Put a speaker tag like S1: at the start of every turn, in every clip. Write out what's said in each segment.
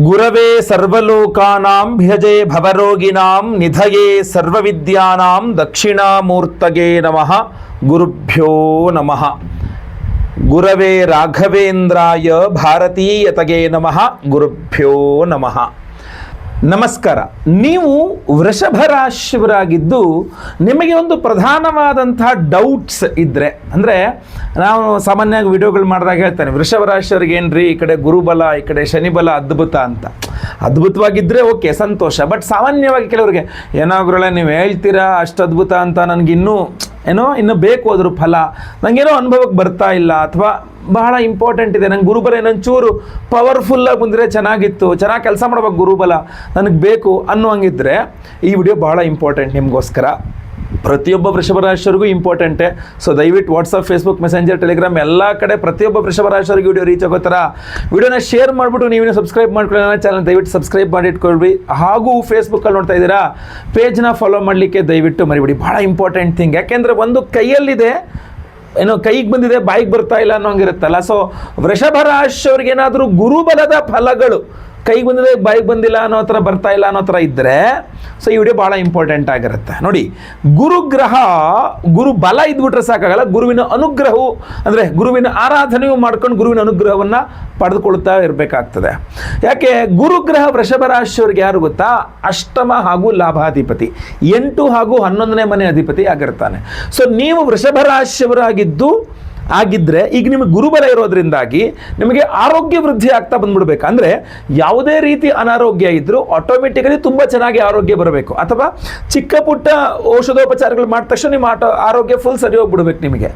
S1: ಗುರವೇ ಸರ್ವಲೋಕಾನಾಂ ಭಿಜೆ ಭವರೋಗಿನಾಂ ನಿಧಯೇ ಸರ್ವವಿದ್ಯಾನಾಂ ದಕ್ಷಿಣಾಮೂರ್ತಗೆ ನಮಃ. ಗುರುಭ್ಯೋ ನಮಃ. ಗುರವೇ ರಾಘವೇಂದ್ರಾಯ ಭಾರತೀಯತಗೆ ನಮಃ. ಗುರುಭ್ಯೋ ನಮಃ. ನಮಸ್ಕಾರ. ನೀವು ವೃಷಭ ರಾಶಿಯವರಾಗಿದ್ದು ನಿಮಗೆ ಒಂದು ಪ್ರಧಾನವಾದಂತಹ ಡೌಟ್ಸ್ ಇದ್ದರೆ, ಅಂದರೆ ನಾವು ಸಾಮಾನ್ಯವಾಗಿ ವಿಡಿಯೋಗಳು ಮಾಡಿದಾಗ ಹೇಳ್ತಾನೆ ವೃಷಭ ರಾಶಿಯವ್ರಿಗೆ ಏನ್ರಿ ಈ ಕಡೆ ಗುರುಬಲ ಈ ಕಡೆ ಶನಿಬಲ ಅದ್ಭುತ ಅಂತ. ಅದ್ಭುತವಾಗಿದ್ದರೆ ಓಕೆ, ಸಂತೋಷ. ಬಟ್ ಸಾಮಾನ್ಯವಾಗಿ ಕೆಲವರಿಗೆ ಏನಾಗ್ರಲ್ಲ ನೀವು ಹೇಳ್ತೀರಾ ಅಷ್ಟು ಅದ್ಭುತ ಅಂತ, ನನಗಿನ್ನೂ ಇನ್ನೂ ಬೇಕು ಅದ್ರ ಫಲ, ನನಗೇನೋ ಅನುಭವಕ್ಕೆ ಬರ್ತಾ ಇಲ್ಲ, ಅಥವಾ ಬಹಳ ಇಂಪಾರ್ಟೆಂಟ್ ಇದೆ, ನಂಗೆ ಗುರುಬಲ ಇನ್ನೊಂಚೂರು ಪವರ್ಫುಲ್ಲಾಗಿ ಬಂದರೆ ಚೆನ್ನಾಗಿತ್ತು, ಚೆನ್ನಾಗಿ ಕೆಲಸ ಮಾಡ್ಬೇಕು, ಗುರುಬಲ ನನಗೆ ಬೇಕು ಅನ್ನುವಂಗಿದ್ರೆ ಈ ವಿಡಿಯೋ ಬಹಳ ಇಂಪಾರ್ಟೆಂಟ್ ನಿಮಗೋಸ್ಕರ. ಪ್ರತಿಯೊಬ್ಬ ವೃಷಭ ರಾಶಿಯವರಿಗೂ ಇಂಪಾರ್ಟೆಂಟೇ. ಸೊ ದಯವಿಟ್ಟು ವಾಟ್ಸಪ್, ಫೇಸ್ಬುಕ್, ಮೆಸೆಂಜರ್, ಟೆಲಿಗ್ರಾಮ್ ಎಲ್ಲ ಕಡೆ ಪ್ರತಿಯೊಬ್ಬ ವೃಷಭ ರಾಶಿಯವರಿಗೆ ವಿಡಿಯೋ ರೀಚ್ ಆಗೋ ಥರ ವಿಡಿಯೋನ ಶೇರ್ ಮಾಡಿಬಿಟ್ಟು ನೀವೇನು ಸಬ್ಸ್ಕ್ರೈಬ್ ಮಾಡ್ಕೊಳ್ಳಿ, ನನ್ನ ಚಾನಲ್ ದಯವಿಟ್ಟು ಸಬ್ಸ್ಕ್ರೈಬ್ ಮಾಡಿ ಇಟ್ಕೊಳ್ರಿ. ಹಾಗೂ ಫೇಸ್ಬುಕ್ಕಲ್ಲಿ ನೋಡ್ತಾ ಇದ್ದೀರಾ, ಪೇಜ್ನ ಫಾಲೋ ಮಾಡಲಿಕ್ಕೆ ದಯವಿಟ್ಟು ಮರಿಬೇಡಿ. ಭಾಳ ಇಂಪಾರ್ಟೆಂಟ್ ಥಿಂಗ್. ಯಾಕೆಂದರೆ ಒಂದು ಕೈಯಲ್ಲಿದೆ, ಕೈಗೆ ಬಂದಿದೆ ಬಾಯಿಗೆ ಬರ್ತಾ ಇಲ್ಲ ಅನ್ನೋಂಗಿರುತ್ತಲ್ಲ. ಸೊ ವೃಷಭ ರಾಶಿಯವ್ರಿಗೆ ಏನಾದರೂ ಗುರುಬಲದ ಫಲಗಳು ಕೈಗೆ ಬಂದಿದೆ ಬಾಯಿಗೆ ಬಂದಿಲ್ಲ ಅನ್ನೋ ಥರ ಬರ್ತಾ ಇಲ್ಲ ಅನ್ನೋ ಥರ ಇದ್ದರೆ ಸೊ ಈ ವಿಡಿಯೋ ಭಾಳ ಇಂಪಾರ್ಟೆಂಟ್ ಆಗಿರುತ್ತೆ. ನೋಡಿ, ಗುರುಗ್ರಹ ಗುರು ಬಲ ಇದ್ಬಿಟ್ರೆ ಸಾಕಾಗಲ್ಲ, ಗುರುವಿನ ಅನುಗ್ರಹವು ಅಂದರೆ ಗುರುವಿನ ಆರಾಧನೆಯು ಮಾಡ್ಕೊಂಡು ಗುರುವಿನ ಅನುಗ್ರಹವನ್ನು ಪಡೆದುಕೊಳ್ತಾ ಇರಬೇಕಾಗ್ತದೆ. ಯಾಕೆ ಗುರುಗ್ರಹ ವೃಷಭ ರಾಶಿಯವರಿಗೆ ಯಾರು ಗೊತ್ತಾ? ಅಷ್ಟಮ ಹಾಗೂ ಲಾಭಾಧಿಪತಿ, 8 ಹಾಗೂ 11ನೇ ಮನೆ ಅಧಿಪತಿ ಆಗಿರ್ತಾನೆ. ಸೊ ನೀವು ವೃಷಭ ರಾಶಿಯವರಾಗಿದ್ದು ಆಗಿದ್ದರೆ ಈಗ ನಿಮಗೆ ಗುರುಬಲ ಇರೋದ್ರಿಂದಾಗಿ ನಿಮಗೆ ಆರೋಗ್ಯ ವೃದ್ಧಿ ಆಗ್ತಾ ಬಂದ್ಬಿಡ್ಬೇಕು. ಅಂದರೆ ಯಾವುದೇ ರೀತಿ ಅನಾರೋಗ್ಯ ಇದ್ದರೂ ಆಟೋಮೆಟಿಕಲಿ ತುಂಬ ಚೆನ್ನಾಗಿ ಆರೋಗ್ಯ ಬರಬೇಕು, ಅಥವಾ ಚಿಕ್ಕ ಪುಟ್ಟ ಔಷಧೋಪಚಾರಗಳು ಮಾಡಿದ ತಕ್ಷಣ ನಿಮ್ಮ ಆರೋಗ್ಯ ಫುಲ್ ಸರಿ ಹೋಗ್ಬಿಡ್ಬೇಕು. ನಿಮಗೆ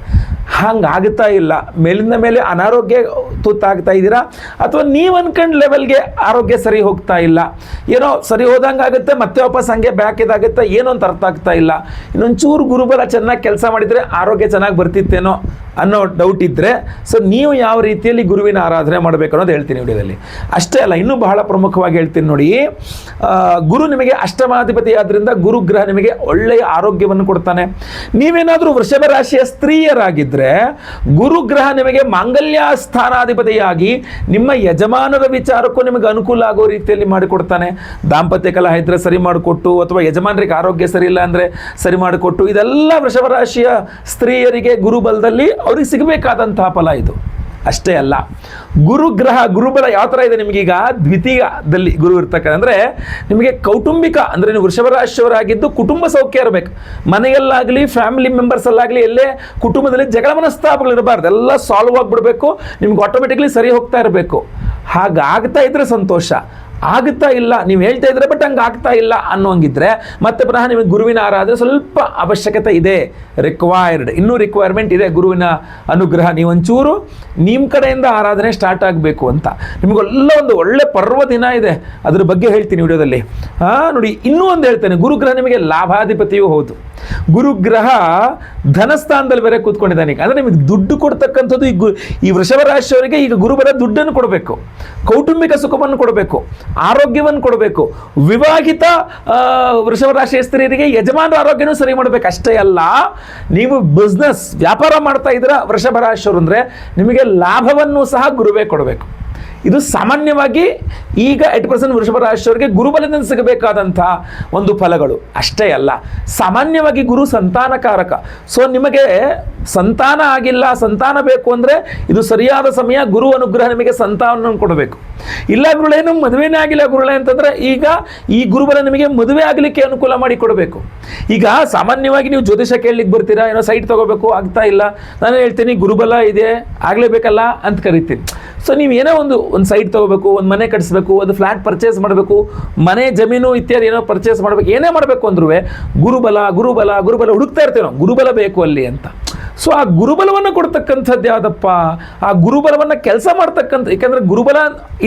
S1: ಹಂಗಾಗ್ತಾ ಇಲ್ಲ, ಮೇಲಿಂದ ಮೇಲೆ ಅನಾರೋಗ್ಯ ತುತ್ತಾಗ್ತಾ ಇದ್ದೀರಾ, ಅಥವಾ ನೀವು ಅನ್ಕೊಂಡು ಲೆವೆಲ್ಗೆ ಆರೋಗ್ಯ ಸರಿ ಹೋಗ್ತಾ ಇಲ್ಲ, ಏನೋ ಸರಿ ಹೋದಂಗೆ ಆಗುತ್ತೆ ಮತ್ತೆ ವಾಪಸ್ ಹಂಗೆ ಬ್ಯಾಕ್ ಇದಾಗುತ್ತೆ, ಏನೋ ಅಂತ ಅರ್ಥ ಆಗ್ತಾ ಇಲ್ಲ. ಇನ್ನೊಂಚೂರು ಗುರುಬಲ ಚೆನ್ನಾಗಿ ಕೆಲಸ ಮಾಡಿದರೆ ಆರೋಗ್ಯ ಚೆನ್ನಾಗಿ ಬರ್ತಿತ್ತೇನೋ ಅನ್ನೋ ಡೌಟ್ ಇದ್ದರೆ ಸೊ ನೀವು ಯಾವ ರೀತಿಯಲ್ಲಿ ಗುರುವಿನ ಆರಾಧನೆ ಮಾಡಬೇಕು ಅನ್ನೋದು ಹೇಳ್ತೀನಿ ವಿಡಿಯೋದಲ್ಲಿ. ಅಷ್ಟೇ ಅಲ್ಲ, ಇನ್ನೂ ಬಹಳ ಪ್ರಮುಖವಾಗಿ ಹೇಳ್ತೀನಿ ನೋಡಿ. ಗುರು ನಿಮಗೆ ಅಷ್ಟಮಾಧಿಪತಿ ಆದ್ದರಿಂದ ಗುರುಗ್ರಹ ನಿಮಗೆ ಒಳ್ಳೆಯ ಆರೋಗ್ಯವನ್ನು ಕೊಡ್ತಾನೆ. ನೀವೇನಾದರೂ ವೃಷಭ ರಾಶಿಯ ಸ್ತ್ರೀಯರಾಗಿದ್ದರೆ ಗುರುಗ್ರಹ ನಿಮಗೆ ಮಾಂಗಲ್ಯ ಸ್ಥಾನಾಧಿಪತಿಯಾಗಿ ನಿಮ್ಮ ಯಜಮಾನರ ವಿಚಾರಕ್ಕೂ ನಿಮಗೆ ಅನುಕೂಲ ಆಗೋ ರೀತಿಯಲ್ಲಿ ಮಾಡಿಕೊಡ್ತಾನೆ. ದಾಂಪತ್ಯ ಕಲಹ ಇದ್ದರೆ ಸರಿ ಮಾಡಿಕೊಟ್ಟು, ಅಥವಾ ಯಜಮಾನರಿಗೆ ಆರೋಗ್ಯ ಸರಿ ಇಲ್ಲ ಅಂದರೆ ಸರಿ ಮಾಡಿಕೊಟ್ಟು, ಇದೆಲ್ಲ ವೃಷಭ ರಾಶಿಯ ಸ್ತ್ರೀಯರಿಗೆ ಗುರುಬಲದಲ್ಲಿ ಅವ್ರಿಗೆ ಸಿಗಬೇಕಾದಂತಹ ಫಲ ಇದು. ಅಷ್ಟೇ ಅಲ್ಲ, ಗುರುಗ್ರಹ ಗುರುಬಲ ಯಾವ ಥರ ಇದೆ ನಿಮಗೀಗ ದ್ವಿತೀಯದಲ್ಲಿ ಗುರು ಇರ್ತಕ್ಕ, ಅಂದರೆ ನಿಮಗೆ ಕೌಟುಂಬಿಕ, ಅಂದರೆ ನೀವು ವೃಷಭ ರಾಶಿಯವರಾಗಿದ್ದು ಕುಟುಂಬ ಸೌಖ್ಯ ಇರಬೇಕು. ಮನೆಯಲ್ಲಾಗಲಿ ಫ್ಯಾಮಿಲಿ ಮೆಂಬರ್ಸಲ್ಲಾಗಲಿ ಎಲ್ಲೇ ಕುಟುಂಬದಲ್ಲಿ ಜಗಳ ಮನಸ್ತಾಪಗಳು ಇರಬಾರ್ದು, ಎಲ್ಲ ಸಾಲ್ವ್ ಆಗಿಬಿಡ್ಬೇಕು, ನಿಮ್ಗೆ ಆಟೋಮೆಟಿಕ್ಲಿ ಸರಿ ಹೋಗ್ತಾ ಇರಬೇಕು. ಹಾಗಾಗ್ತಾ ಇದ್ರೆ ಸಂತೋಷ. ಆಗುತ್ತಾ ಇಲ್ಲ, ನೀವು ಹೇಳ್ತಾ ಇದ್ರೆ ಬಟ್ ಹಂಗೆ ಆಗ್ತಾ ಇಲ್ಲ ಅನ್ನೋಂಗಿದ್ರೆ ಮತ್ತೆ ಪುನಃ ನಿಮಗೆ ಗುರುವಿನ ಆರಾಧನೆ ಸ್ವಲ್ಪ ಅವಶ್ಯಕತೆ ಇದೆ, ಇನ್ನೂ ರಿಕ್ವೈರ್ಮೆಂಟ್ ಇದೆ ಗುರುವಿನ ಅನುಗ್ರಹ. ನೀವೊಂಚೂರು ನಿಮ್ಮ ಕಡೆಯಿಂದ ಆರಾಧನೆ ಸ್ಟಾರ್ಟ್ ಆಗಬೇಕು ಅಂತ. ನಿಮಗೆಲ್ಲ ಒಂದು ಒಳ್ಳೆ ಪರ್ವ ದಿನ ಇದೆ, ಅದ್ರ ಬಗ್ಗೆ ಹೇಳ್ತೀನಿ ವಿಡಿಯೋದಲ್ಲಿ. ನೋಡಿ, ಇನ್ನೂ ಒಂದು ಹೇಳ್ತೇನೆ, ಗುರುಗ್ರಹ ನಿಮಗೆ ಲಾಭಾಧಿಪತಿಯೂ ಹೌದು. ಗುರುಗ್ರಹ ಧನಸ್ಥಾನದಲ್ಲಿ ಬೇರೆ ಕೂತ್ಕೊಂಡಿದ್ದಾನೆ. ಅಂದರೆ ನಿಮಗೆ ದುಡ್ಡು ಕೊಡ್ತಕ್ಕಂಥದ್ದು ಈ ವೃಷಭ ರಾಶಿಯವರಿಗೆ ಈಗ ಗುರುಬಲ ದುಡ್ಡನ್ನು ಕೊಡಬೇಕು, ಕೌಟುಂಬಿಕ ಸುಖವನ್ನು ಕೊಡಬೇಕು, ಆರೋಗ್ಯವನ್ನು ಕೊಡಬೇಕು. ವಿವಾಹಿತ ವೃಷಭ ರಾಶಿಯ ಸ್ತ್ರೀಯರಿಗೆ ಯಜಮಾನರ ಆರೋಗ್ಯನೂ ಸರಿ ಮಾಡಬೇಕು. ಅಷ್ಟೇ ಅಲ್ಲ, ನೀವು ಬಿಸ್ನೆಸ್ ವ್ಯಾಪಾರ ಮಾಡ್ತಾ ಇದ್ದೀರಾ ವೃಷಭ ರಾಶಿಯವರು ಅಂದರೆ ನಿಮಗೆ ಲಾಭವನ್ನು ಸಹ ಗುರುವೇ ಕೊಡಬೇಕು. ಇದು ಸಾಮಾನ್ಯವಾಗಿ ಈಗ 8% ವೃಷಭ ರಾಶಿಯವರಿಗೆ ಗುರುಬಲದಿಂದ ಸಿಗಬೇಕಾದಂಥ ಒಂದು ಫಲಗಳು. ಅಷ್ಟೇ ಅಲ್ಲ, ಸಾಮಾನ್ಯವಾಗಿ ಗುರು ಸಂತಾನಕಾರಕ. ಸೊ ನಿಮಗೆ ಸಂತಾನ ಆಗಿಲ್ಲ, ಸಂತಾನ ಬೇಕು ಅಂದರೆ ಇದು ಸರಿಯಾದ ಸಮಯ. ಗುರು ಅನುಗ್ರಹ ನಿಮಗೆ ಸಂತಾನವನ್ನು ಕೊಡಬೇಕು. ಇಲ್ಲ ಗುರುಳೇನು ಮದುವೆನೇ ಆಗಿಲ್ಲ ಗುರುಳೆ ಅಂತಂದರೆ ಈಗ ಈ ಗುರುಬಲ ನಿಮಗೆ ಮದುವೆ ಆಗಲಿಕ್ಕೆ ಅನುಕೂಲ ಮಾಡಿ ಕೊಡಬೇಕು. ಈಗ ಸಾಮಾನ್ಯವಾಗಿ ನೀವು ಜ್ಯೋತಿಷ ಕೇಳಲಿಕ್ಕೆ ಬರ್ತೀರಾ, ಏನೋ ಸೈಟ್ ತಗೋಬೇಕು, ಆಗ್ತಾ ಇಲ್ಲ, ನಾನು ಹೇಳ್ತೀನಿ ಗುರುಬಲ ಇದೆ ಆಗಲೇಬೇಕಲ್ಲ ಅಂತ ಕರಿತೀನಿ. ಸೊ ನೀವು ಏನೋ ಒಂದು ಸೈಟ್ ತೊಗೋಬೇಕು, ಒಂದು ಮನೆ ಕಟ್ಟಿಸ್ಬೇಕು, ಒಂದು ಫ್ಲ್ಯಾಟ್ ಪರ್ಚೇಸ್ ಮಾಡಬೇಕು, ಮನೆ ಜಮೀನು ಇತ್ಯಾದಿ ಏನೋ ಪರ್ಚೇಸ್ ಮಾಡಬೇಕು, ಏನೇ ಮಾಡಬೇಕು ಅಂದ್ರೂ ಗುರುಬಲ ಗುರುಬಲ ಗುರುಬಲ ಹುಡುಕ್ತಾ ಇರ್ತೇವೆ ನಾವು, ಗುರುಬಲ ಬೇಕು ಅಲ್ಲಿ ಅಂತ. ಸೊ ಆ ಗುರುಬಲವನ್ನು ಕೊಡ್ತಕ್ಕಂಥದ್ದು ಯಾವುದಪ್ಪ? ಆ ಗುರುಬಲವನ್ನು ಕೆಲಸ ಮಾಡ್ತಕ್ಕಂಥ, ಏಕೆಂದರೆ ಗುರುಬಲ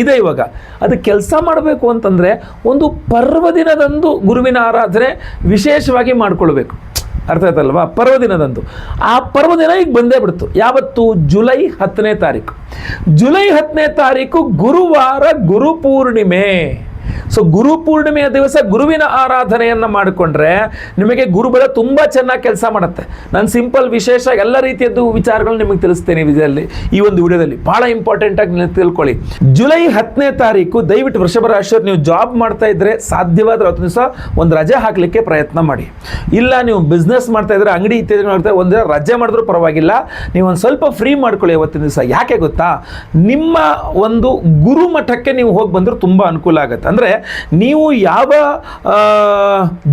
S1: ಇದೆ ಇವಾಗ, ಅದು ಕೆಲಸ ಮಾಡಬೇಕು ಅಂತಂದರೆ ಒಂದು ಪರ್ವದಿನದಂದು ಗುರುವಿನ ಆರಾಧನೆ ವಿಶೇಷವಾಗಿ ಮಾಡಿಕೊಳ್ಬೇಕು. ಅರ್ಥ ಆಯ್ತಲ್ವಾ? ಪರ್ವದಿನದಂದು. ಆ ಪರ್ವದಿನ ಈಗ ಬಂದೇ ಬಿಡ್ತು. ಯಾವತ್ತು? ಜುಲೈ 10ನೇ ತಾರೀಕು. ಜುಲೈ 10ನೇ ತಾರೀಕು ಗುರುವಾರ, ಗುರುಪೂರ್ಣಿಮೆ. ಸೊ ಗುರು ಪೂರ್ಣಿಮೆಯ ದಿವಸ ಗುರುವಿನ ಆರಾಧನೆಯನ್ನು ಮಾಡಿಕೊಂಡ್ರೆ ನಿಮಗೆ ಗುರುಬಲ ತುಂಬ ಚೆನ್ನಾಗಿ ಕೆಲಸ ಮಾಡುತ್ತೆ. ನಾನು ಸಿಂಪಲ್ ವಿಶೇಷ ಎಲ್ಲ ರೀತಿಯದ್ದು ವಿಚಾರಗಳು ನಿಮಗೆ ತಿಳಿಸ್ತೇನೆ ಇದರಲ್ಲಿ, ಈ ಒಂದು ವಿಡಿಯೋದಲ್ಲಿ ಭಾಳ ಇಂಪಾರ್ಟೆಂಟ್ ಆಗಿ ನೀವು ತಿಳ್ಕೊಳ್ಳಿ. ಜುಲೈ 10ನೇ ತಾರೀಕು ದಯವಿಟ್ಟು ವೃಷಭ ರಾಶಿಯವರು ನೀವು ಜಾಬ್ ಮಾಡ್ತಾ ಇದ್ರೆ ಸಾಧ್ಯವಾದ್ರೆ ಅವತ್ತು ದಿವಸ ಒಂದು ರಜೆ ಹಾಕಲಿಕ್ಕೆ ಪ್ರಯತ್ನ ಮಾಡಿ. ಇಲ್ಲ ನೀವು ಬಿಸ್ನೆಸ್ ಮಾಡ್ತಾ ಇದ್ರೆ, ಅಂಗಡಿ ಇತ್ಯಾದಿ ಮಾಡ್ತಾ ಒಂದು ರಜೆ ಮಾಡಿದ್ರೂ ಪರವಾಗಿಲ್ಲ, ನೀವು ಒಂದು ಸ್ವಲ್ಪ ಫ್ರೀ ಮಾಡ್ಕೊಳ್ಳಿ ಅವತ್ತಿನ ದಿವಸ. ಯಾಕೆ ಗೊತ್ತಾ, ನಿಮ್ಮ ಒಂದು ಗುರು ಮಠಕ್ಕೆ ನೀವು ಹೋಗಿ ಬಂದರೂ ತುಂಬ ಅನುಕೂಲ ಆಗುತ್ತೆ. ಅಂದರೆ ನೀವು ಯಾವ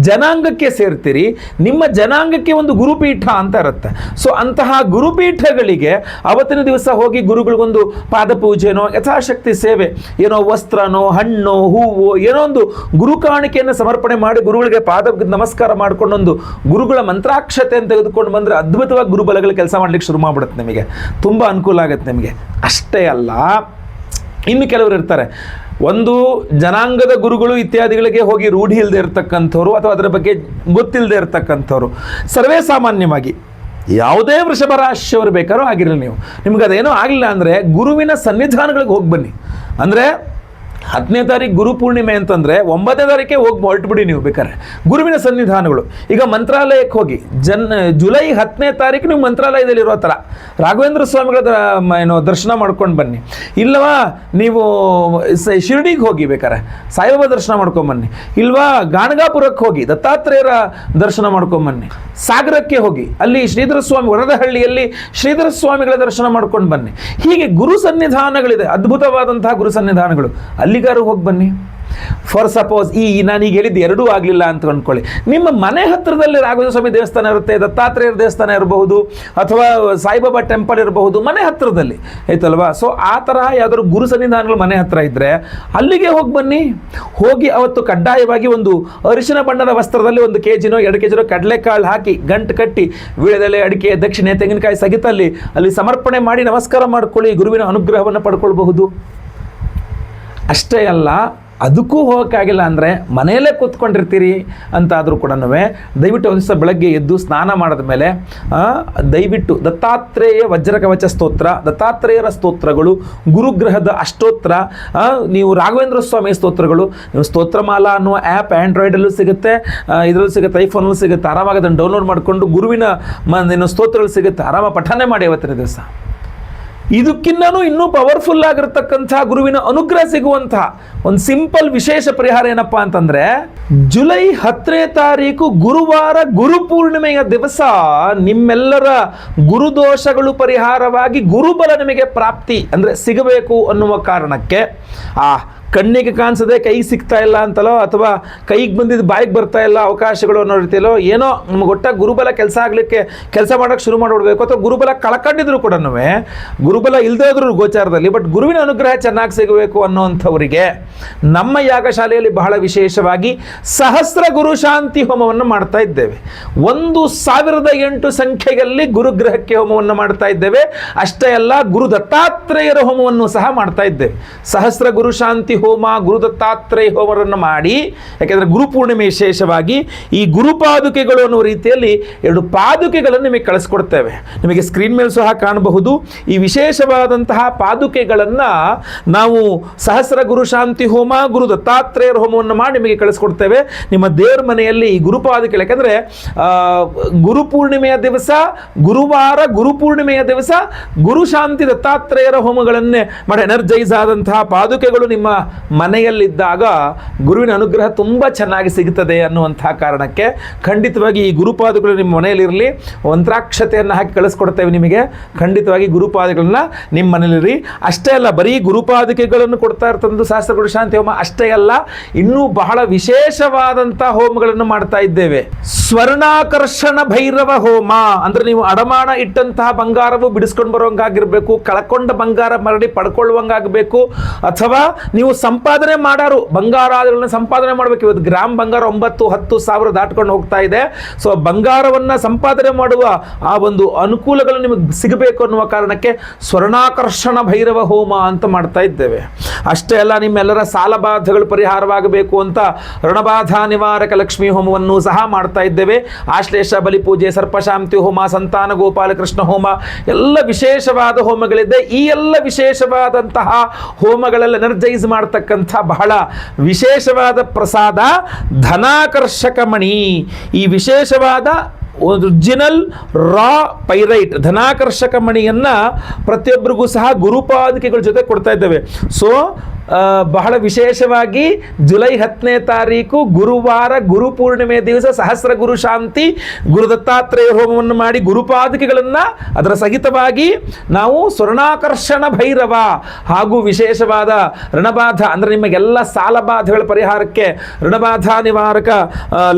S1: ಜನಾಂಗಕ್ಕೆ ಸೇರ್ತೀರಿ, ನಿಮ್ಮ ಜನಾಂಗಕ್ಕೆ ಒಂದು ಗುರುಪೀಠ ಅಂತ ಇರುತ್ತೆ. ಸೊ ಅಂತಹ ಗುರುಪೀಠಗಳಿಗೆ ಅವತ್ತಿನ ದಿವಸ ಹೋಗಿ ಗುರುಗಳಿಗೊಂದು ಪಾದಪೂಜೆನೋ ಯಥಾಶಕ್ತಿ ಸೇವೆ, ಏನೋ ವಸ್ತ್ರನೋ ಹಣ್ಣು ಹೂವು ಏನೋ ಒಂದು ಗುರು ಕಾಣಿಕೆಯನ್ನು ಸಮರ್ಪಣೆ ಮಾಡಿ ಗುರುಗಳಿಗೆ ಪಾದ ನಮಸ್ಕಾರ ಮಾಡಿಕೊಂಡೊಂದು ಗುರುಗಳ ಮಂತ್ರಾಕ್ಷತೆಯನ್ನು ತೆಗೆದುಕೊಂಡು ಬಂದರೆ ಅದ್ಭುತವಾಗಿ ಗುರುಬಲಗಳು ಕೆಲಸ ಮಾಡಲಿಕ್ಕೆ ಶುರು ಮಾಡಿಬಿಡುತ್ತೆ. ನಿಮಗೆ ತುಂಬ ಅನುಕೂಲ ಆಗುತ್ತೆ ನಿಮಗೆ. ಅಷ್ಟೇ ಅಲ್ಲ, ಇನ್ನು ಕೆಲವರು ಇರ್ತಾರೆ, ಒಂದು ಜನಾಂಗದ ಗುರುಗಳು ಇತ್ಯಾದಿಗಳಿಗೆ ಹೋಗಿ ರೂಢಿ ಇಲ್ಲದೆ ಇರತಕ್ಕಂಥವ್ರು ಅಥವಾ ಅದರ ಬಗ್ಗೆ ಗೊತ್ತಿಲ್ಲದೆ ಇರತಕ್ಕಂಥವ್ರು. ಸರ್ವೇ ಸಾಮಾನ್ಯವಾಗಿ ಯಾವುದೇ ವೃಷಭ ರಾಶಿಯವರು ಬೇಕಾದ್ರೂ ಆಗಿರಲಿ, ನಿಮ್ಗೆ ಅದೇನೋ ಆಗಲಿಲ್ಲ ಅಂದರೆ ಗುರುವಿನ ಸನ್ನಿಧಾನಗಳಿಗೆ ಹೋಗಿ ಬನ್ನಿ. ಅಂದರೆ 10ನೇ ತಾರೀಕು ಗುರು ಪೂರ್ಣಿಮೆ ಅಂತಂದರೆ 9ನೇ ತಾರೀಕೆ ಹೋಗಿ ಹೊರಟುಬಿಡಿ ನೀವು ಬೇಕಾದ್ರೆ ಗುರುವಿನ ಸನ್ನಿಧಾನಗಳು. ಈಗ ಮಂತ್ರಾಲಯಕ್ಕೆ ಹೋಗಿ ಜುಲೈ 10ನೇ ತಾರೀಕು ನೀವು ಮಂತ್ರಾಲಯದಲ್ಲಿರೋ ಥರ ರಾಘವೇಂದ್ರ ಸ್ವಾಮಿಗಳ ದರ್ಶನ ಮಾಡ್ಕೊಂಡು ಬನ್ನಿ. ಇಲ್ಲವಾ ನೀವು ಶಿರ್ಡಿಗೆ ಹೋಗಿ ಬೇಕಾರೆ ಸಾಯಿಬಾಬಾ ದರ್ಶನ ಮಾಡ್ಕೊಂಬನ್ನಿ. ಇಲ್ವಾ ಗಾಣಗಾಪುರಕ್ಕೆ ಹೋಗಿ ದತ್ತಾತ್ರೇಯರ ದರ್ಶನ ಮಾಡ್ಕೊಂಬನ್ನಿ. ಸಾಗರಕ್ಕೆ ಹೋಗಿ ಅಲ್ಲಿ ಶ್ರೀಧರ ಸ್ವಾಮಿ, ವರದಹಳ್ಳಿಯಲ್ಲಿ ಶ್ರೀಧರ ಸ್ವಾಮಿಗಳ ದರ್ಶನ ಮಾಡ್ಕೊಂಡು ಬನ್ನಿ. ಹೀಗೆ ಗುರು ಸನ್ನಿಧಾನಗಳಿದೆ, ಅದ್ಭುತವಾದಂತಹ ಗುರು ಸನ್ನಿಧಾನಗಳು, ಅಲ್ಲಿಗಾರು ಹೋಗಿ ಬನ್ನಿ. ಫಾರ್ ಸಪೋಸ್ ನಾನೀಗ ಹೇಳಿದ್ದು ಎರಡೂ ಆಗಲಿಲ್ಲ ಅಂತ ಅಂದ್ಕೊಳ್ಳಿ, ನಿಮ್ಮ ಮನೆ ಹತ್ತಿರದಲ್ಲಿ ರಾಘವೇಂದ್ರ ಸ್ವಾಮಿ ದೇವಸ್ಥಾನ ಇರುತ್ತೆ, ದತ್ತಾತ್ರೇಯರ ದೇವಸ್ಥಾನ ಇರಬಹುದು ಅಥವಾ ಸಾಯಿಬಾಬಾ ಟೆಂಪಲ್ ಇರಬಹುದು ಮನೆ ಹತ್ತಿರದಲ್ಲಿ, ಆಯ್ತಲ್ವಾ. ಸೊ ಆ ತರಹ ಯಾವ್ದಾದ್ರು ಗುರು ಸನ್ನಿಧಾನಗಳು ಮನೆ ಹತ್ತಿರ ಇದ್ದರೆ ಅಲ್ಲಿಗೆ ಹೋಗಿ ಬನ್ನಿ. ಹೋಗಿ ಅವತ್ತು ಕಡ್ಡಾಯವಾಗಿ ಒಂದು ಅರಿಶಿನ ಬಣ್ಣದ ವಸ್ತ್ರದಲ್ಲಿ 1 kg 2 kg ಕಡಲೆಕಾಳು ಹಾಕಿ ಗಂಟು ಕಟ್ಟಿ ವೀಳ್ಯದೆಲೆ, ಅಡಿಕೆ, ದಕ್ಷಿಣೆ, ತೆಂಗಿನಕಾಯಿ ಸಹಿತಲ್ಲಿ ಅಲ್ಲಿ ಸಮರ್ಪಣೆ ಮಾಡಿ ನಮಸ್ಕಾರ ಮಾಡ್ಕೊಳ್ಳಿ, ಗುರುವಿನ ಅನುಗ್ರಹವನ್ನು ಪಡ್ಕೊಳ್ಬಹುದು. ಅಷ್ಟೇ ಅಲ್ಲ, ಅದಕ್ಕೂ ಹೋಗೋಕ್ಕಾಗಿಲ್ಲ ಅಂದರೆ ಮನೆಯಲ್ಲೇ ಕೂತ್ಕೊಂಡಿರ್ತೀರಿ ಅಂತಾದರೂ ಕೂಡ ದಯವಿಟ್ಟು ಒಂದು ದಿವಸ ಬೆಳಗ್ಗೆ ಎದ್ದು ಸ್ನಾನ ಮಾಡಿದ ಮೇಲೆ ದಯವಿಟ್ಟು ದತ್ತಾತ್ರೇಯ ವಜ್ರಕವಚ ಸ್ತೋತ್ರ, ದತ್ತಾತ್ರೇಯರ ಸ್ತೋತ್ರಗಳು, ಗುರುಗ್ರಹದ ಅಷ್ಟೋತ್ರ, ನೀವು ರಾಘವೇಂದ್ರ ಸ್ವಾಮಿ ಸ್ತೋತ್ರಗಳು, ನೀವು ಸ್ತೋತ್ರಮಾಲಾ ಅನ್ನುವ ಆ್ಯಪ್ ಆ್ಯಂಡ್ರಾಯ್ಡಲ್ಲೂ ಸಿಗುತ್ತೆ, ಇದರಲ್ಲೂ ಸಿಗುತ್ತೆ, ಐಫೋನಲ್ಲೂ ಸಿಗುತ್ತೆ. ಆರಾಮಾಗಿ ಅದನ್ನು ಡೌನ್ಲೋಡ್ ಮಾಡಿಕೊಂಡು ಗುರುವಿನ ಸ್ತೋತ್ರಗಳು ಸಿಗುತ್ತೆ, ಆರಾಮ ಪಠನೆ ಮಾಡಿ ಅವತ್ತಿನ ದಿವಸ. ಇದಕ್ಕಿನ್ನೂ ಇನ್ನೂ ಪವರ್ಫುಲ್ ಆಗಿರತಕ್ಕಂಥ ಗುರುವಿನ ಅನುಗ್ರಹ ಸಿಗುವಂತಹ ಒಂದು ಸಿಂಪಲ್ ವಿಶೇಷ ಪರಿಹಾರ ಏನಪ್ಪ ಅಂತಂದರೆ, ಜುಲೈ 10ನೇ ತಾರೀಕು ಗುರುವಾರ ಗುರುಪೂರ್ಣಿಮೆಯ ದಿವಸ ನಿಮ್ಮೆಲ್ಲರ ಗುರುದೋಷಗಳು ಪರಿಹಾರವಾಗಿ ಗುರುಬಲ ನಿಮಗೆ ಪ್ರಾಪ್ತಿ ಅಂದರೆ ಸಿಗಬೇಕು ಅನ್ನುವ ಕಾರಣಕ್ಕೆ ಕಣ್ಣಿಗೆ ಕಾಣಿಸದೆ ಕೈಗೆ ಸಿಗ್ತಾ ಇಲ್ಲ ಅಂತಲೋ ಅಥವಾ ಕೈಗೆ ಬಂದಿದ್ದು ಬಾಯಿಗೆ ಬರ್ತಾ ಇಲ್ಲ ಅವಕಾಶಗಳು ಅನ್ನೋ ರೀತಿಯಲ್ಲೋ ಏನೋ ನಮಗೆ ಒಟ್ಟಾಗಿ ಗುರುಬಲ ಕೆಲಸ ಮಾಡೋಕ್ಕೆ ಶುರು ಮಾಡಿಬಿಡ್ಬೇಕು, ಅಥವಾ ಗುರುಬಲ ಕಳ್ಕೊಂಡಿದ್ರು ಕೂಡ ಗುರುಬಲ ಇಲ್ಲದೇ ಇದ್ರು ಗೋಚಾರದಲ್ಲಿ ಬಟ್ ಗುರುವಿನ ಅನುಗ್ರಹ ಚೆನ್ನಾಗಿ ಸಿಗಬೇಕು ಅನ್ನೋವಂಥವರಿಗೆ ನಮ್ಮ ಯಾಗಶಾಲೆಯಲ್ಲಿ ಬಹಳ ವಿಶೇಷವಾಗಿ ಸಹಸ್ರ ಗುರು ಶಾಂತಿ ಹೋಮವನ್ನು ಮಾಡ್ತಾ ಇದ್ದೇವೆ. 1008 ಸಂಖ್ಯೆಯಲ್ಲಿ ಗುರುಗ್ರಹಕ್ಕೆ ಹೋಮವನ್ನು ಮಾಡ್ತಾ ಇದ್ದೇವೆ. ಅಷ್ಟೇ ಅಲ್ಲ, ಗುರು ದತ್ತಾತ್ರೇಯರ ಹೋಮವನ್ನು ಸಹ ಮಾಡ್ತಾ ಇದ್ದೇವೆ. ಸಹಸ್ರ ಗುರು ಶಾಂತಿ ಹೋಮ, ಗುರು ದತ್ತಾತ್ರೇಯ ಹೋಮವನ್ನು ಮಾಡಿ, ಯಾಕೆಂದರೆ ಗುರು ಪೂರ್ಣಿಮೆ ವಿಶೇಷವಾಗಿ ಈ ಗುರುಪಾದುಕೆಗಳು ಅನ್ನುವ ರೀತಿಯಲ್ಲಿ 2 ಪಾದುಕೆಗಳನ್ನು ನಿಮಗೆ ಕಳಿಸ್ಕೊಡ್ತೇವೆ. ನಿಮಗೆ ಸ್ಕ್ರೀನ್ ಮೇಲೆ ಸಹ ಕಾಣಬಹುದು. ಈ ವಿಶೇಷವಾದಂತಹ ಪಾದುಕೆಗಳನ್ನು ನಾವು ಸಹಸ್ರ ಗುರು ಶಾಂತಿ ಹೋಮ, ಗುರು ದತ್ತಾತ್ರೇಯರ ಹೋಮವನ್ನು ಮಾಡಿ ನಿಮಗೆ ಕಳಿಸ್ಕೊಡ್ತೇವೆ. ನಿಮ್ಮ ದೇವರ ಮನೆಯಲ್ಲಿ ಈ ಗುರುಪಾದುಕೆ, ಯಾಕೆಂದರೆ ಗುರುಪೂರ್ಣಿಮೆಯ ದಿವಸ ಗುರುವಾರ, ಗುರುಪೂರ್ಣಿಮೆಯ ದಿವಸ ಗುರು ಶಾಂತಿ ದತ್ತಾತ್ರೇಯರ ಹೋಮಗಳನ್ನೇ ಮಾಡಿ ಎನರ್ಜೈಸ್ ಆದಂತಹ ಪಾದುಕೆಗಳು ನಿಮ್ಮ ಮನೆಯಲ್ಲಿದ್ದಾಗ ಗುರುವಿನ ಅನುಗ್ರಹ ತುಂಬ ಚೆನ್ನಾಗಿ ಸಿಗುತ್ತದೆ ಅನ್ನುವಂತಹ ಕಾರಣಕ್ಕೆ ಖಂಡಿತವಾಗಿ ಈ ಗುರುಪಾದಗಳು ನಿಮ್ಮ ಮನೆಯಲ್ಲಿರಲಿ. ಮಂತ್ರಾಕ್ಷತೆಯನ್ನು ಹಾಕಿ ಕಳಿಸ್ಕೊಡ್ತೇವೆ ನಿಮಗೆ. ಖಂಡಿತವಾಗಿ ಗುರುಪಾದಗಳನ್ನ ನಿಮ್ಮ ಮನೆಯಲ್ಲಿರಿ. ಅಷ್ಟೇ ಅಲ್ಲ, ಬರೀ ಗುರುಪಾದಕೆಗಳನ್ನು ಕೊಡ್ತಾ ಇರ್ತಂದು ಸಹಸ್ರ ಗುರು ಶಾಂತಿ ಹೋಮ ಅಷ್ಟೇ ಅಲ್ಲ, ಇನ್ನೂ ಬಹಳ ವಿಶೇಷವಾದಂಥ ಹೋಮಗಳನ್ನು ಮಾಡ್ತಾ ಇದ್ದೇವೆ. ಸ್ವರ್ಣಾಕರ್ಷಣ ಭೈರವ ಹೋಮ ಅಂದರೆ ನೀವು ಅಡಮಾನ ಇಟ್ಟಂತಹ ಬಂಗಾರವು ಬಿಡಿಸ್ಕೊಂಡು ಬರೋಂಗಾಗಿರ್ಬೇಕು, ಕಳ್ಕೊಂಡ ಬಂಗಾರ ಮರಳಿ ಪಡ್ಕೊಳ್ಳುವಂಗಾಗಬೇಕು, ಅಥವಾ ನೀವು ಸಂಪಾದನೆ ಮಾಡೋರು ಬಂಗಾರಗಳನ್ನ ಸಂಪಾದನೆ ಮಾಡಬೇಕು. ಇವತ್ತು ಗ್ರಾಮ್ ಬಂಗಾರ 9-10 ಸಾವಿರ ದಾಟ್ಕೊಂಡು ಹೋಗ್ತಾ ಇದೆ. ಸೊ ಬಂಗಾರವನ್ನು ಸಂಪಾದನೆ ಮಾಡುವ ಆ ಒಂದು ಅನುಕೂಲಗಳು ನಿಮಗೆ ಸಿಗಬೇಕು ಅನ್ನುವ ಕಾರಣಕ್ಕೆ ಸ್ವರ್ಣಾಕರ್ಷಣ ಭೈರವ ಹೋಮ ಅಂತ ಮಾಡ್ತಾ ಇದ್ದೇವೆ. ಅಷ್ಟೇ ಅಲ್ಲ, ನಿಮ್ಮೆಲ್ಲರ ಸಾಲ ಬಾಧೆಗಳು ಪರಿಹಾರವಾಗಬೇಕು ಅಂತ ಋಣಬಾಧ ನಿವಾರಕ ಲಕ್ಷ್ಮೀ ಹೋಮವನ್ನು ಸಹ ಮಾಡ್ತಾ ಇದ್ದೇವೆ. ಇದ್ದೇವೆ. ಆಶ್ಲೇಷ ಬಲಿಪೂಜೆ, ಸರ್ಪಶಾಂತಿ ಹೋಮ, ಸಂತಾನ ಗೋಪಾಲಕೃಷ್ಣ ಹೋಮ, ಎಲ್ಲ ವಿಶೇಷವಾದ ಹೋಮಗಳಿದೆ. ಈ ಎಲ್ಲ ವಿಶೇಷವಾದಂತಹ ಹೋಮಗಳೆಲ್ಲ ಎನರ್ಜೈಸ್ ಮಾಡ್ತಕ್ಕಂಥ ಬಹಳ ವಿಶೇಷವಾದ ಪ್ರಸಾದ ಧನಾಕರ್ಷಕ ಮಣಿ. ಈ ವಿಶೇಷವಾದ ಒರಿಜಿನಲ್ ರಾ ಪೈರೈಟ್ ಧನಾಕರ್ಷಕ ಮಣಿಯನ್ನು ಪ್ರತಿಯೊಬ್ಬರಿಗೂ ಸಹ ಗುರುಪಾದುಕೆಗಳ ಜೊತೆ ಕೊಡ್ತಾ ಇದ್ದೇವೆ. ಸೊ ಬಹಳ ವಿಶೇಷವಾಗಿ ಜುಲೈ 10ನೇ ತಾರೀಕು ಗುರುವಾರ ಗುರುಪೂರ್ಣಿಮೆ ದಿವಸ ಸಹಸ್ರ ಗುರು ಶಾಂತಿ ಗುರು ದತ್ತಾತ್ರೇಯ ಹೋಮವನ್ನು ಮಾಡಿ ಗುರುಪಾದುಕೆಗಳನ್ನು ಅದರ ಸಹಿತವಾಗಿ ನಾವು ಸ್ವರ್ಣಾಕರ್ಷಣ ಭೈರವ ಹಾಗೂ ವಿಶೇಷವಾದ ಋಣಬಾಧ ಅಂದರೆ ನಿಮಗೆಲ್ಲ ಸಾಲಬಾಧೆಗಳ ಪರಿಹಾರಕ್ಕೆ ಋಣಬಾಧ ನಿವಾರಕ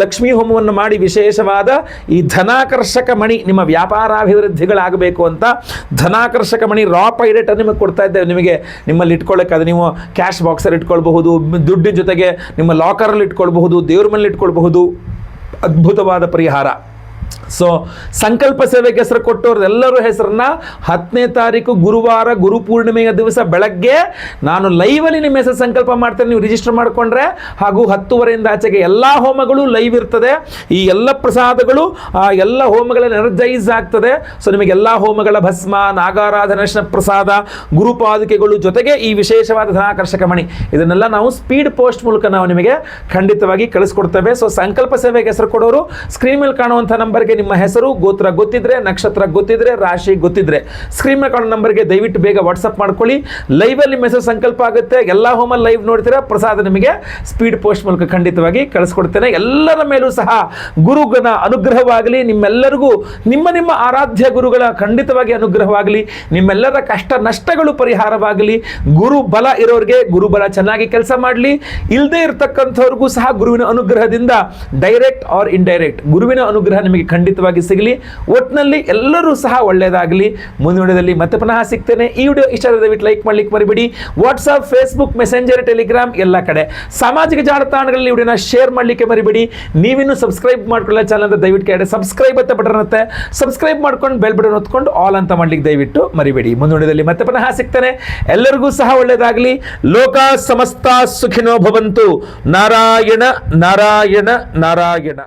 S1: ಲಕ್ಷ್ಮೀ ಹೋಮವನ್ನು ಮಾಡಿ ವಿಶೇಷವಾದ ಈ ಧನಾಕರ್ಷಕ ಮಣಿ ನಿಮ್ಮ ವ್ಯಾಪಾರಾಭಿವೃದ್ಧಿಗಳಾಗಬೇಕು ಅಂತ ಧನಾಕರ್ಷಕ ಮಣಿ ರಾ ಪೈರೇಟ್ ನಿಮಗೆ ಕೊಡ್ತಾ ಇದ್ದೇವೆ. ನಿಮಗೆ ನಿಮ್ಮಲ್ಲಿ ಇಟ್ಕೊಳ್ಳೋಕೆ ಅದು ನೀವು ಕ್ಯಾಶ್ ಬಾಕ್ಸಲ್ಲಿ ಇಟ್ಕೊಳ್ಬಹುದು, ದುಡ್ಡಿನ ಜೊತೆಗೆ ನಿಮ್ಮ ಲಾಕರಲ್ಲಿ ಇಟ್ಕೊಳ್ಬಹುದು, ದೇವ್ರ ಮೇಲೆ ಇಟ್ಕೊಳ್ಬಹುದು. ಅದ್ಭುತವಾದ ಪರಿಹಾರ. ಸೊ ಸಂಕಲ್ಪ ಸೇವೆಗೆ ಹೆಸರು ಕೊಟ್ಟವ್ರ ಎಲ್ಲರೂ ಹೆಸರನ್ನ 10ನೇ ತಾರೀಕು ಗುರುವಾರ ಗುರುಪೂರ್ಣಿಮೆಯ ದಿವಸ ಬೆಳಗ್ಗೆ ನಾನು ಲೈವಲ್ಲಿ ನಿಮ್ಮ ಹೆಸರು ಸಂಕಲ್ಪ ಮಾಡ್ತೇನೆ. ನೀವು ರಿಜಿಸ್ಟರ್ ಮಾಡಿಕೊಂಡ್ರೆ ಹಾಗೂ 10:30ಯಿಂದ ಆಚೆಗೆ ಎಲ್ಲ ಹೋಮಗಳು ಲೈವ್ ಇರ್ತದೆ. ಈ ಎಲ್ಲ ಪ್ರಸಾದಗಳು ಆ ಎಲ್ಲ ಹೋಮಗಳ ಎನರ್ಜೈಸ್ ಆಗ್ತದೆ. ಸೊ ನಿಮಗೆ ಎಲ್ಲ ಹೋಮಗಳ ಭಸ್ಮ, ನಾಗಾರಾಧನ ಪ್ರಸಾದ, ಗುರುಪಾದುಕೆಗಳು ಜೊತೆಗೆ ಈ ವಿಶೇಷವಾದ ಧನಾಕರ್ಷಕ ಮಣಿ ಇದನ್ನೆಲ್ಲ ನಾವು ಸ್ಪೀಡ್ ಪೋಸ್ಟ್ ಮೂಲಕ ನಾವು ನಿಮಗೆ ಖಂಡಿತವಾಗಿ ಕಳಿಸ್ಕೊಡ್ತೇವೆ. ಸೊ ಸಂಕಲ್ಪ ಸೇವೆಗೆ ಹೆಸರು ಕೊಡೋರು ಸ್ಕ್ರೀನ್ ಮೇಲೆ ಕಾಣುವಂಥ ನಂಬರ್ಗೆ ನಿಮ್ಮ ಹೆಸರು, ಗೋತ್ರ ಗೊತ್ತಿದ್ರೆ, ನಕ್ಷತ್ರ ಗೊತ್ತಿದ್ರೆ, ರಾಶಿ ಗೊತ್ತಿದ್ರೆ ಸ್ಕ್ರೀನ್ ಮೇಲೆ ಕಾಣೋ ನಂಬರ್ಗೆ ದಯವಿಟ್ಟು ಬೇಗ ವಾಟ್ಸಪ್ ಮಾಡ್ಕೊಳ್ಳಿ. ಲೈವಲ್ಲಿ ನಿಮ್ಮ ಹೆಸರು ಸಂಕಲ್ಪ ಆಗುತ್ತೆ. ಎಲ್ಲ ಹೋಮ ಲೈವ್ ನೋಡ್ತೀರಾ, ಪ್ರಸಾದ ನಿಮಗೆ ಸ್ಪೀಡ್ ಪೋಸ್ಟ್ ಮೂಲಕ ಖಂಡಿತವಾಗಿ ಕಳಿಸ್ಕೊಡ್ತೇನೆ. ಎಲ್ಲರ ಮೇಲೂ ಸಹ ಗುರುಗನ ಅನುಗ್ರಹವಾಗಲಿ. ನಿಮ್ಮೆಲ್ಲರಿಗೂ ನಿಮ್ಮ ಆರಾಧ್ಯ ಗುರುಗಳ ಖಂಡಿತವಾಗಿ ಅನುಗ್ರಹವಾಗಲಿ. ನಿಮ್ಮೆಲ್ಲರ ಕಷ್ಟ ನಷ್ಟಗಳು ಪರಿಹಾರವಾಗಲಿ. ಗುರು ಬಲ ಇರೋರಿಗೆ ಗುರುಬಲ ಚೆನ್ನಾಗಿ ಕೆಲಸ ಮಾಡಲಿ. ಇಲ್ಲದೆ ಇರತಕ್ಕಂಥವ್ರಿಗೂ ಸಹ ಗುರುವಿನ ಅನುಗ್ರಹದಿಂದ ಡೈರೆಕ್ಟ್ ಆರ್ ಇಂಡೈರೆಕ್ಟ್ ಗುರುವಿನ ಅನುಗ್ರಹ ನಿಮಗೆ ಖಂಡಿತವಾಗಿ ಸಿಗಲಿ. ಒಟ್ಟಿನಲ್ಲಿ ಎಲ್ಲರೂ ಸಹ ಒಳ್ಳೆಯದಾಗಲಿ. ಮುಂದಿನ ವಿಡಿಯೋದಲ್ಲಿ ಮತ್ತೆ ಪುನಃ ಸಿಗ್ತೇನೆ. ಈ ವಿಡಿಯೋ ಇಷ್ಟ ಆದರೆ ದಯವಿಟ್ಟು ಲೈಕ್ ಮಾಡ್ಲಿಕ್ಕೆ ಮರಿಬೇಡಿ. ವಾಟ್ಸಪ್, ಫೇಸ್ಬುಕ್, ಮೆಸೆಂಜರ್, ಟೆಲಿಗ್ರಾಮ್ ಎಲ್ಲ ಕಡೆ ಸಾಮಾಜಿಕ ಜಾಲತಾಣಗಳಲ್ಲಿ ವಿಡಿಯೋನ ಶೇರ್ ಮಾಡಲಿಕ್ಕೆ ಮರಿಬೇಡಿ. ನೀವಿನ್ನೂ ಸಬ್ಸ್ಕ್ರೈಬ್ ಮಾಡ್ಕೊಳ್ಳೋ ಚಾನಲ್ ಅಂತ ದಯವಿಟ್ಟು ಕೆಳಗಡೆ ಸಬ್ಸ್ಕ್ರೈಬ್ ಅಂತ ಬಟನ್ ಇರುತ್ತೆ, ಸಬ್ಸ್ಕ್ರೈಬ್ ಮಾಡ್ಕೊಂಡು ಬೆಲ್ ಬಟನ್ ಒತ್ಕೊಂಡು ಆಲ್ ಅಂತ ಮಾಡ್ಲಿಕ್ಕೆ ದಯವಿಟ್ಟು ಮರಿಬೇಡಿ. ಮುಂದಿನ ವಿಡಿಯೋದಲ್ಲಿ ಮತ್ತೆ ಪುನಃ ಸಿಗ್ತೇನೆ. ಎಲ್ಲರಿಗೂ ಸಹ ಒಳ್ಳೆಯದಾಗಲಿ. ಲೋಕ ಸಮಸ್ತ ಸುಖಿನೋ ಭವಂತು. ನಾರಾಯಣ ನಾರಾಯಣ ನಾರಾಯಣ.